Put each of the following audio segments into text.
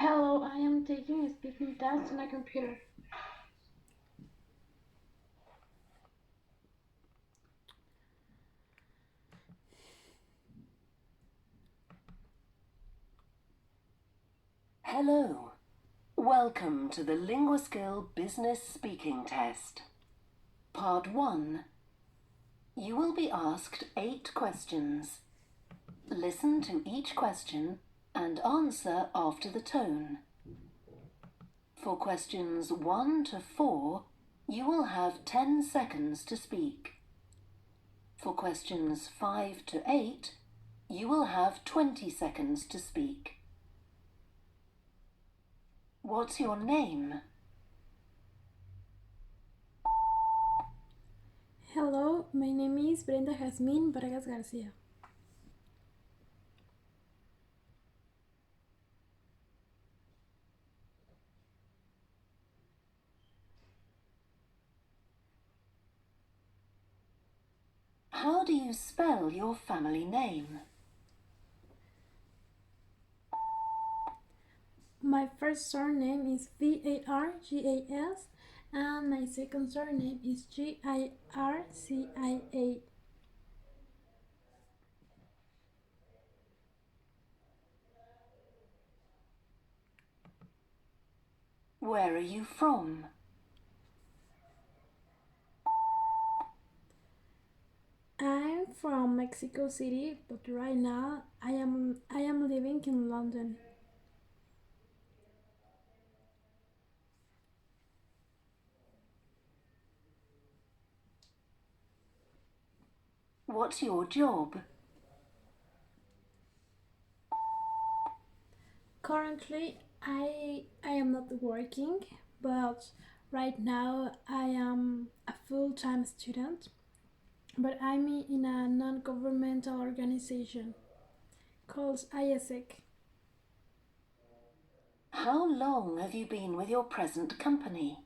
Hello, I am taking a speaking test on a computer. Hello. Welcome to the LinguaSkill Business Speaking Test. Part 1. You will be asked 8 questions. Listen to each question and answer after the tone. For questions 1 to 4, you will have 10 seconds to speak. For questions 5 to 8, you will have 20 seconds to speak. What's your name? Hello, my name is Brenda Jasmine Vargas Garcia. How do you spell your family name? My first surname is Vargas and my second surname is Garcia. Where are you from? I'm from Mexico City, but right now I am living in London. What's your job? Currently, I am not working, but right now I am a full-time student. But I'm in a non-governmental organization called ISEC. How long have you been with your present company?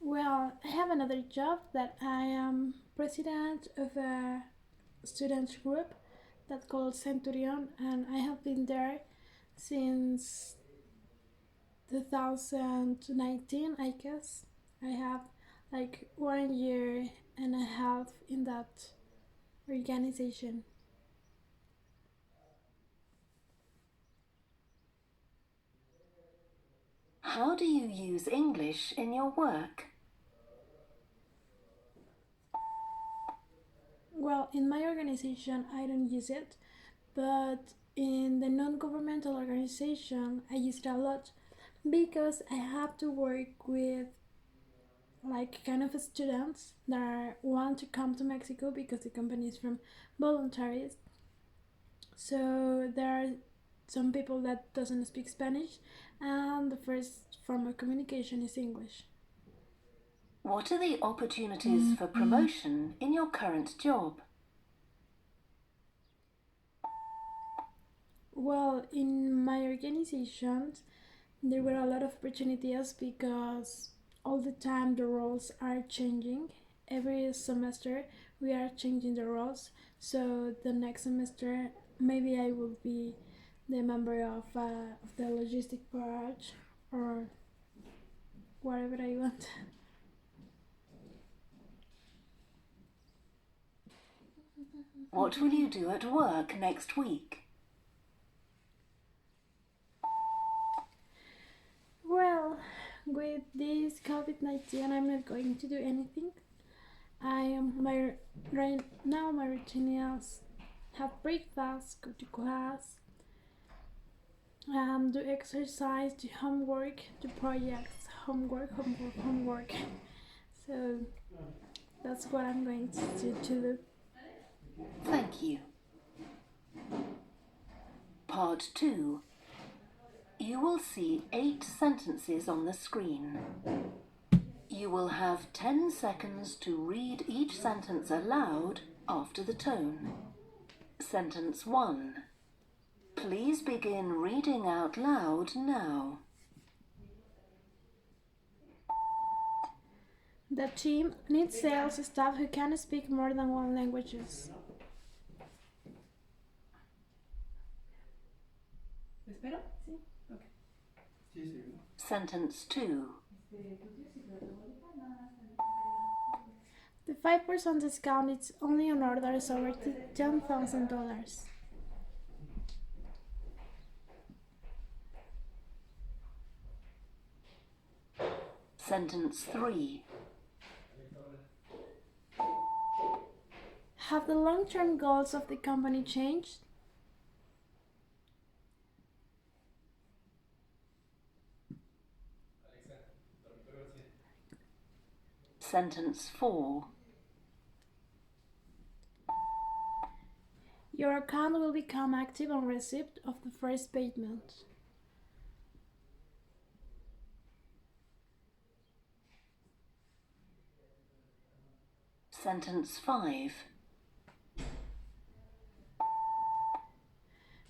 Well, I have another job that I am president of a student group that called Centurion, and I have been there since 2019, I guess. I have like 1 year and a half in that organization. How do you use English in your work? Well, in my organization, I don't use it, but in the non-governmental organization, I use it a lot because I have to work with like kind of students that want to come to Mexico because the company is from voluntaries. So there are some people that doesn't speak Spanish, and the first form of communication is English. What are the opportunities for promotion in your current job? Well, in my organizations, there were a lot of opportunities because all the time the roles are changing. Every semester we are changing the roles. So the next semester maybe I will be the member of the logistic part or whatever I want. What will you do at work next week? Well, with this COVID-19, I'm not going to do anything. I am my right now my routine is have breakfast, go to class, do exercise, do homework, do projects, homework. So that's what I'm going to do. Thank you. Part 2. You will see 8 sentences on the screen. You will have 10 seconds to read each sentence aloud after the tone. Sentence 1. Please begin reading out loud now. The team needs sales staff who can speak more than one languages. ¿Espero? Sí. Ok. Sentence 2. The 5% discount is only on orders over $10,000. Sentence 3. Have the long-term goals of the company changed? Sentence 4. Your account will become active on receipt of the first payment. Sentence 5.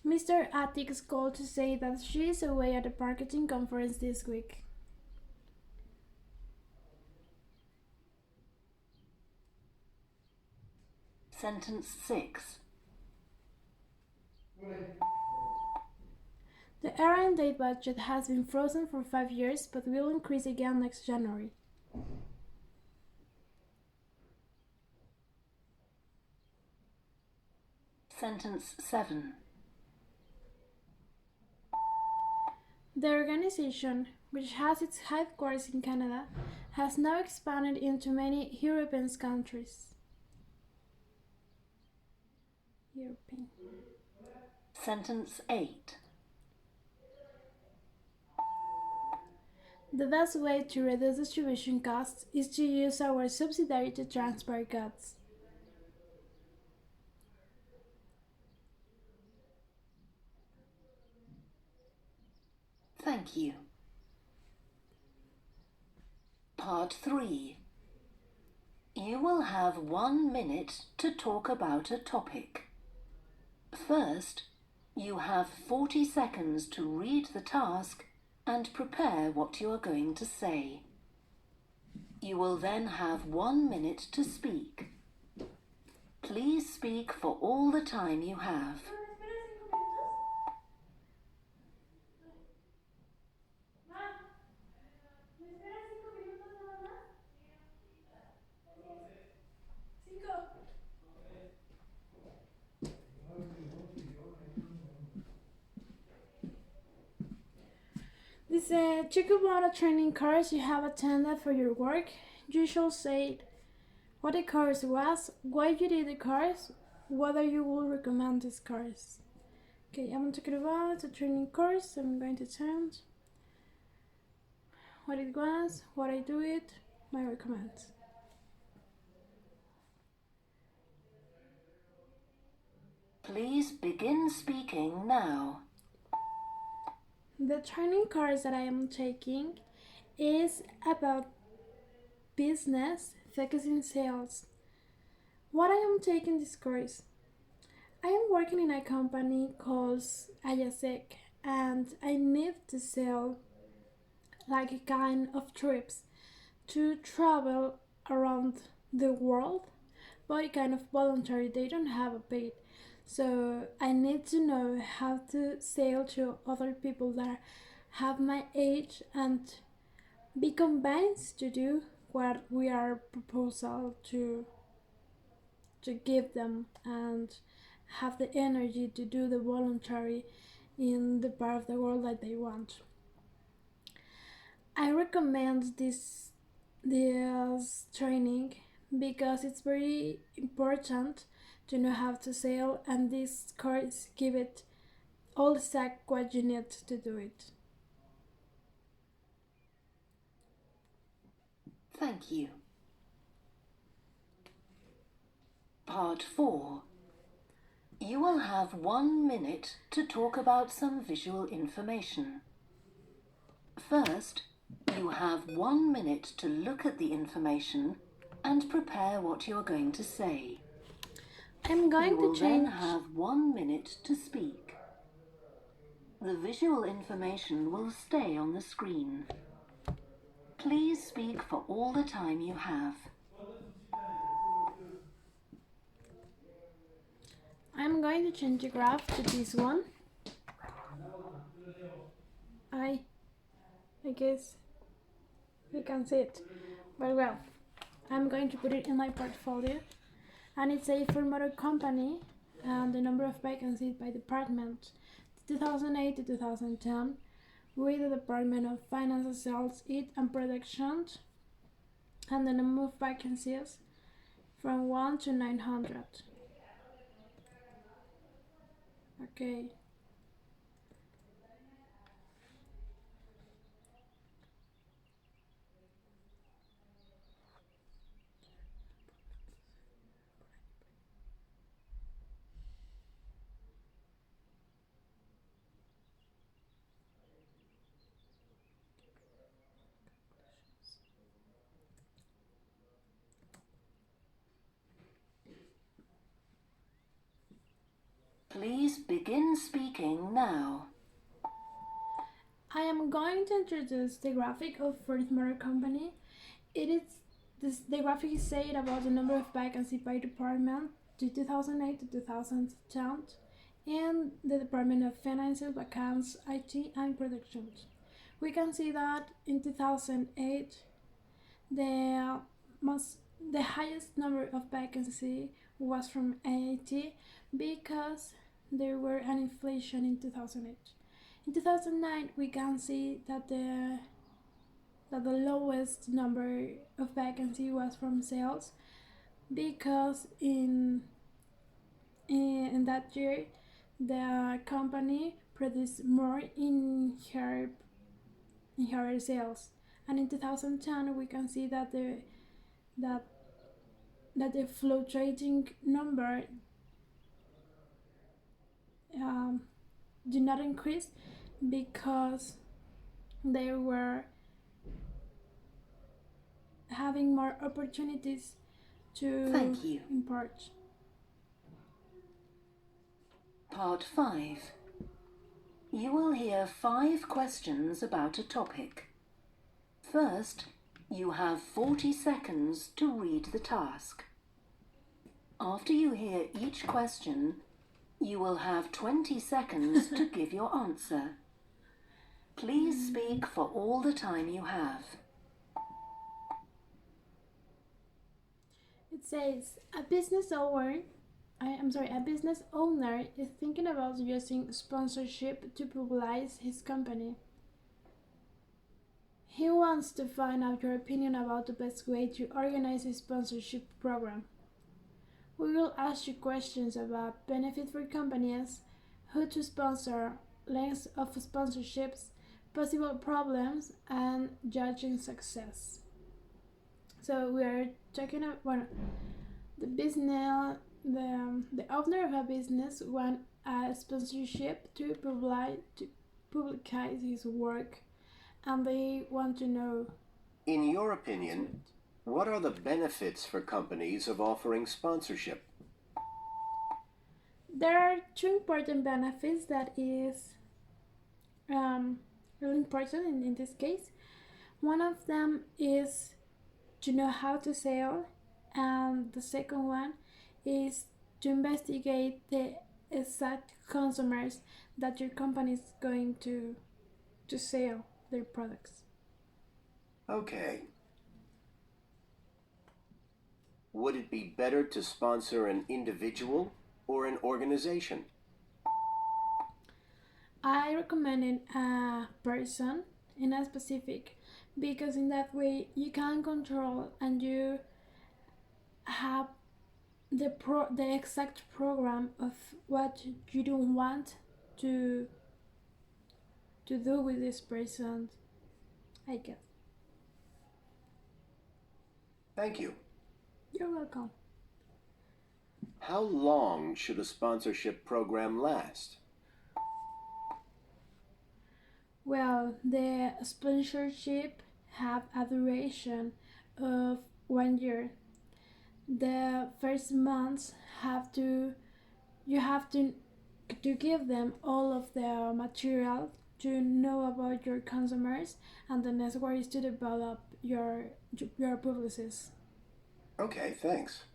Mr. Attic's called to say that she is away at a marketing conference this week. Sentence 6. The R&D budget has been frozen for 5 years but will increase again next January. Sentence 7. The organization, which has its headquarters in Canada, has now expanded into many European countries. Sentence 8. The best way to reduce distribution costs is to use our subsidiary to transport goods. Thank you. Part 3. You will have 1 minute to talk about a topic. First, you have 40 seconds to read the task and prepare what you are going to say. You will then have 1 minute to speak. Please speak for all the time you have. This check about a training course you have attended for your work. You should say what the course was, why you did the course, whether you will recommend this course. Okay, I'm talking about a training course. I'm going to tell what it was, what I do it, my recommends. Please begin speaking now. The training course that I am taking is about business, focusing sales. What I am taking this course? I am working in a company called Ayasec and I need to sell like a kind of trips to travel around the world, but kind of voluntary. They don't have a paid. So I need to know how to sell to other people that have my age and be convinced to do what we are proposal to give them and have the energy to do the voluntary in the part of the world that they want. I recommend this training because it's very important to know how to sail, and this course give it all the stack what you need to do it. Thank you. Part 4. You will have 1 minute to talk about some visual information. First, you have 1 minute to look at the information and prepare what you're going to say. I'm going You will to then change. have 1 minute to speak. The visual information will stay on the screen. Please speak for all the time you have. I'm going to change the graph to this one. I I guess you can see it. But well, I'm going to put it in my portfolio. And it's a for motor company and the number of vacancies by department 2008 to 2010 with the Department of Finance, Sales, IT and Production and the number of vacancies from 1 to 900. Okay. Please begin speaking now. I am going to introduce the graphic of Ford Motor Company. It is the graphic is said about the number of vacancies by department to 2008 to 2010 and the Department of Finance, Accounts, IT and Production. We can see that in 2008 the the highest number of vacancy was from IT because there were an inflation in 2008. In 2009 we can see that the lowest number of vacancy was from sales because in that year the company produced more in her sales, and in 2010 we can see that that the fluctuating number did not increase because they were having more opportunities to Thank you. import. Part 5. You will hear 5 questions about a topic. First, you have 40 seconds to read the task. After you hear each question, you will have 20 seconds to give your answer. Please speak for all the time you have. It says a business owner a business owner is thinking about using sponsorship to publicize his company. He wants to find out your opinion about the best way to organize a sponsorship program. We will ask you questions about benefit for companies, who to sponsor, lengths of sponsorships, possible problems, and judging success. So we are talking about the business. The owner of a business want a sponsorship to publicize his work, and they want to know. In your opinion, what are the benefits for companies of offering sponsorship? There are two important benefits that is really important in this case. One of them is to know how to sell, and the second one is to investigate the exact consumers that your company is going to sell their products. Okay. Would it be better to sponsor an individual or an organization? I recommend a person in a specific because in that way you can control and you have the exact program of what you don't want to do with this person, I guess. Thank you. You're welcome. How long should a sponsorship program last? Well, the sponsorship have a duration of 1 year. The first months you have to give them all of the material to know about your consumers, and the next one is to develop your publicists. Okay, thanks.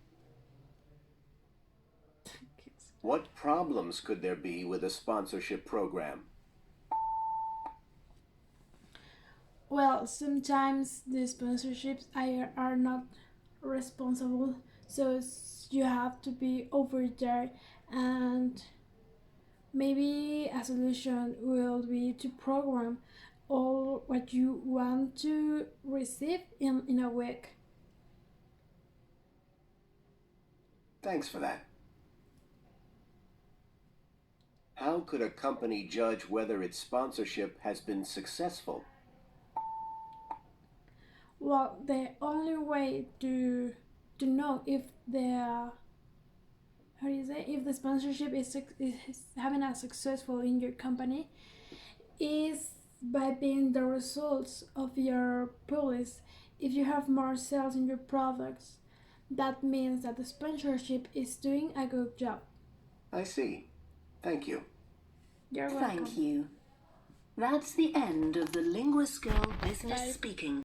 What problems could there be with a sponsorship program? Well, sometimes the sponsorships are not responsible, so you have to be over there, and maybe a solution will be to program all what you want to receive in a week. Thanks for that. How could a company judge whether its sponsorship has been successful? Well, the only way to know if the how do you say if the sponsorship is having a successful in your company is by being the results of your policy. If you have more sales in your products, that means that the sponsorship is doing a good job. I see. Thank you. You're welcome. Thank you. That's the end of the LinguaSkill Business Bye. Speaking